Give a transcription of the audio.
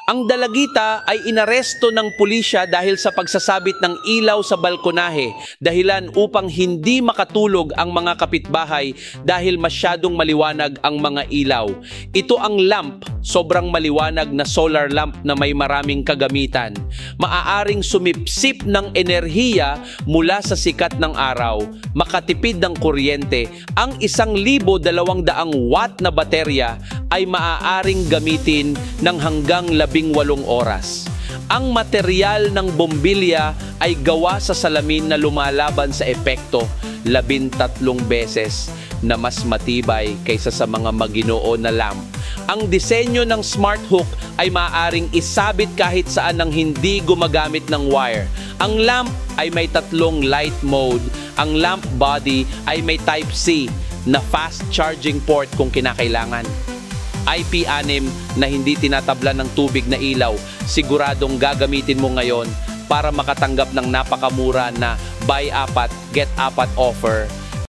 Ang dalagita ay inaresto ng pulisya dahil sa pagsasabit ng ilaw sa balkonahe, dahilan upang hindi makatulog ang mga kapitbahay dahil masyadong maliwanag ang mga ilaw. Ito ang lamp, sobrang maliwanag na solar lamp na may maraming kagamitan. Maaaring sumipsip ng enerhiya mula sa sikat ng araw, makatipid ng kuryente. Ang 1,200 watt na baterya ay maaaring gamitin ng hanggang 18 oras. Ang material ng bombilya ay gawa sa salamin na lumalaban sa epekto 13 beses na mas matibay kaysa sa mga maginoo na lamp. Ang disenyo ng smart hook ay maaaring isabit kahit saan nang hindi gumagamit ng wire. Ang lamp ay may 3 light mode. Ang lamp body ay may Type-C na fast charging port kung kinakailangan. IP6 na hindi tinatablan ng tubig na ilaw, siguradong gagamitin mo ngayon para makatanggap ng napakamura na buy 4, get 4 offer